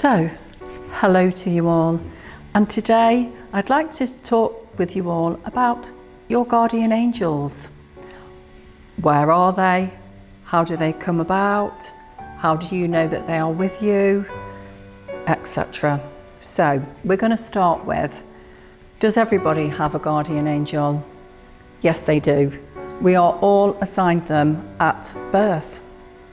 So, hello to you all, and today I'd like to talk with you all about your guardian angels. Where are they? How do they come about? How do you know that they are with you? Etc. So, we're going to start with, does everybody have a guardian angel? Yes, they do. We are all assigned them at birth,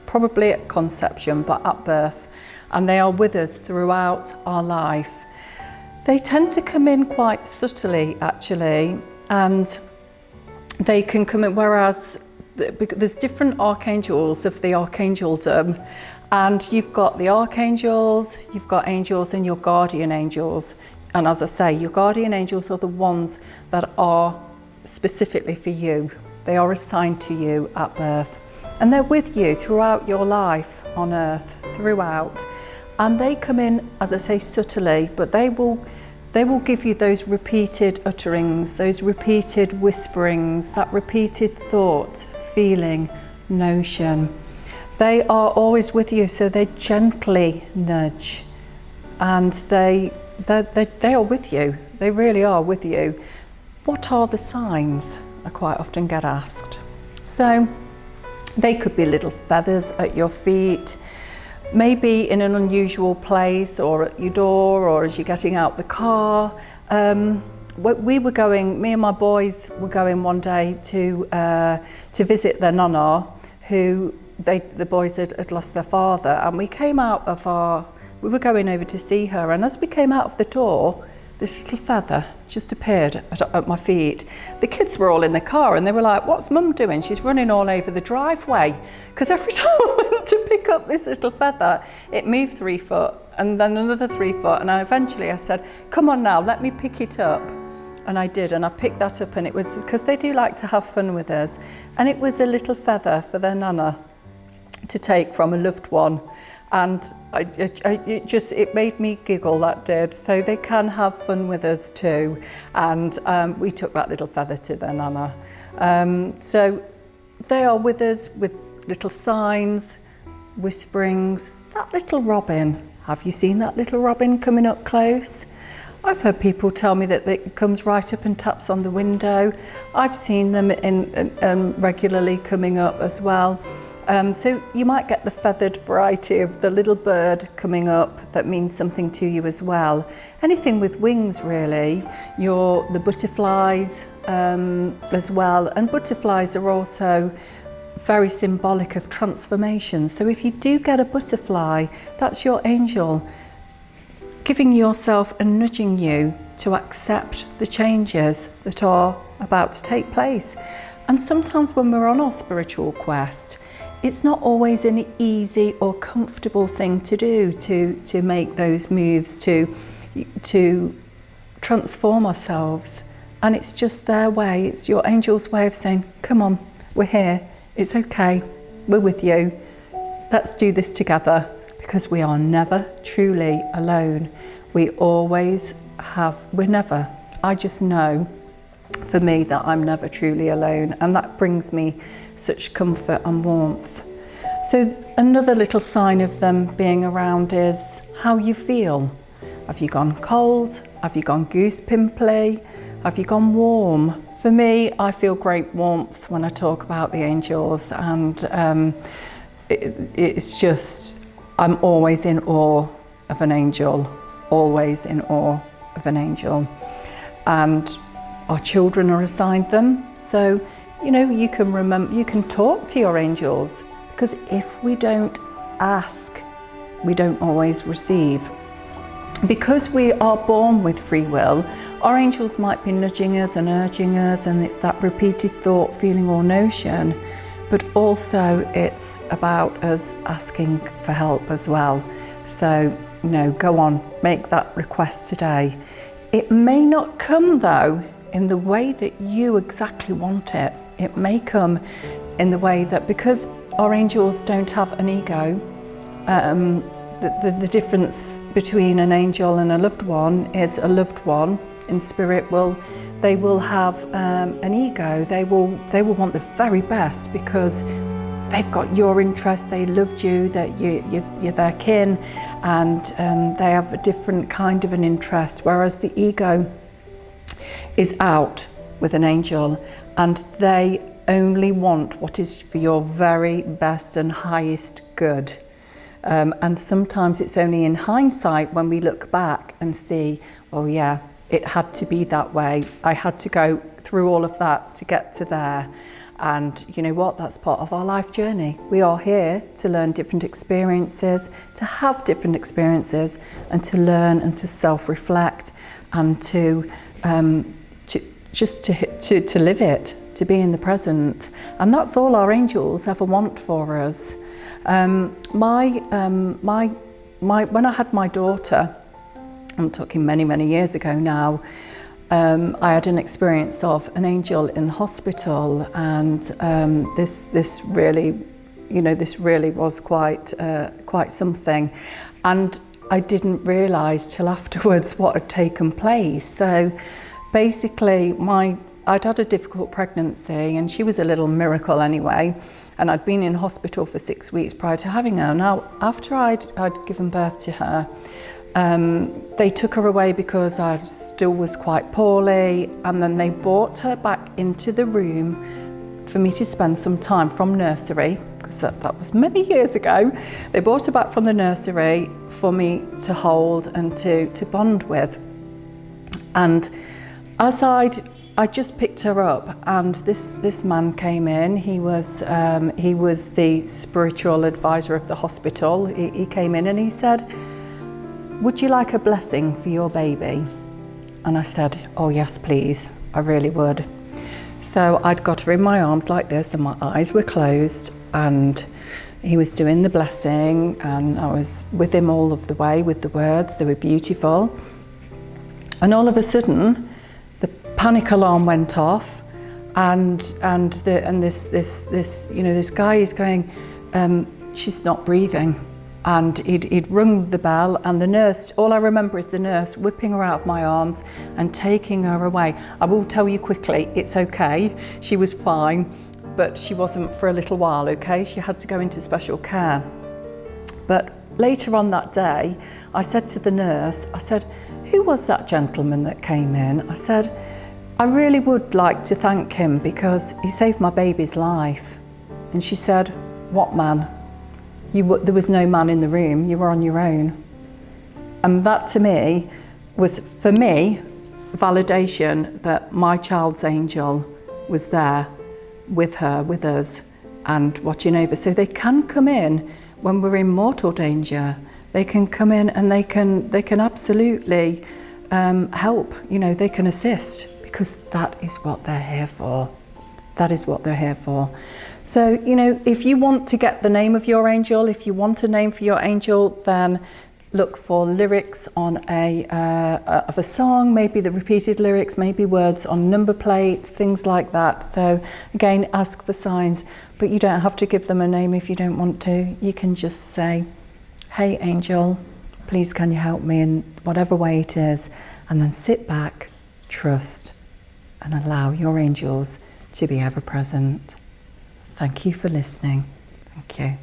probably at conception, but at birth. And they are with us throughout our life. They tend to come in quite subtly, actually, and they can come in, whereas there's different archangels of the archangeldom, and you've got the archangels, you've got angels, and your guardian angels. And as I say, your guardian angels are the ones that are specifically for you. They are assigned to you at birth, and they're with you throughout your life on earth, throughout. And they come in, as I say, subtly, but they will give you those repeated utterings, those repeated whisperings, that repeated thought, feeling, notion. They are always with you, so they gently nudge, and they are with you. They really are with you. What are the signs? I quite often get asked. So they could be little feathers at your feet, maybe in an unusual place, or at your door, or as you're getting out the car. We were going, me and my boys were going one day to visit their nana, who the boys had lost their father, and we were going over to see her, and as we came out of the door, this little feather just appeared at my feet. The kids were all in the car and they were like, "What's Mum doing? She's running all over the driveway." Because every time I went to pick up this little feather, it moved 3 foot and then another 3 foot. And eventually I said, "Come on now, let me pick it up." And I did, and I picked that up, and it was because they do like to have fun with us. And it was a little feather for their nana to take from a loved one. And it made me giggle, that did. So they can have fun with us too. And we took that little feather to their nana. So they are with us with little signs, whisperings. That little robin, have you seen that little robin coming up close? I've heard people tell me that it comes right up and taps on the window. I've seen them regularly coming up as well. So you might get the feathered variety of the little bird coming up that means something to you as well. Anything with wings, really. The butterflies as well. And butterflies are also very symbolic of transformation. So if you do get a butterfly, that's your angel giving yourself and nudging you to accept the changes that are about to take place. And sometimes when we're on our spiritual quest, it's not always an easy or comfortable thing to do, to make those moves, to transform ourselves. And it's just their way, it's your angel's way of saying, "Come on, we're here, it's okay, we're with you, let's do this together," because we are never truly alone. I just know for me that I'm never truly alone, and that brings me such comfort and warmth. So another little sign of them being around is how you feel. Have you gone cold? Have you gone goose pimply? Have you gone warm? For me, I feel great warmth when I talk about the angels, and it's just, I'm always in awe of an angel, always in awe of an angel. And our children are assigned them, so you can talk to your angels, because if we don't ask, we don't always receive. Because we are born with free will, our angels might be nudging us and urging us, and it's that repeated thought, feeling or notion, but also it's about us asking for help as well. So go on, make that request today. It may not come though in the way that you exactly want it. It may come in the way that, because our angels don't have an ego, the difference between an angel and a loved one is a loved one in spirit they will have an ego. They will want the very best because they've got your interest, they loved you, that you're their kin, and they have a different kind of an interest, whereas the ego is out with an angel and they only want what is for your very best and highest good. And sometimes it's only in hindsight when we look back and see, oh yeah, it had to be that way. I had to go through all of that to get to there. And you know what? That's part of our life journey. We are here to learn different experiences, to have different experiences, and to learn and to self-reflect and to live it, to be in the present. And that's all our angels ever want for us. When I had my daughter, I'm talking many, many years ago now, I had an experience of an angel in the hospital, and this really was quite something, and I didn't realise till afterwards what had taken place. So basically, I'd had a difficult pregnancy, and she was a little miracle anyway, and I'd been in hospital for 6 weeks prior to having her. Now, after I'd given birth to her, they took her away because I still was quite poorly, and then they brought her back into the room for me to spend some time from nursery, because that was many years ago. They brought her back from the nursery for me to hold and to bond with. And as I just picked her up, and this man came in. He was the spiritual advisor of the hospital. He came in and he said, "Would you like a blessing for your baby?" And I said, "Oh yes, please, I really would." So I'd got her in my arms like this, and my eyes were closed, and he was doing the blessing, and I was with him all of the way with the words. They were beautiful. And all of a sudden, the panic alarm went off, and this guy is going, "She's not breathing." And he'd rung the bell, and the nurse, all I remember is the nurse whipping her out of my arms and taking her away. I will tell you quickly, it's okay. She was fine, but she wasn't for a little while, okay? She had to go into special care. But later on that day, I said to the nurse, I said, "Who was that gentleman that came in?" I said, "I really would like to thank him because he saved my baby's life." And she said, "What man?" There was no man in the room, you were on your own. And that to me was, for me, validation that my child's angel was there with her, with us, and watching over. So they can come in when we're in mortal danger. They can come in and they can absolutely help, they can assist, because that is what they're here for. That is what they're here for. So, if you want to get the name of your angel, if you want a name for your angel, then look for lyrics on of a song, maybe the repeated lyrics, maybe words on number plates, things like that. So again, ask for signs, but you don't have to give them a name if you don't want to. You can just say, "Hey angel, please can you help me in whatever way it is," and then sit back, trust, and allow your angels to be ever present. Thank you for listening. Thank you.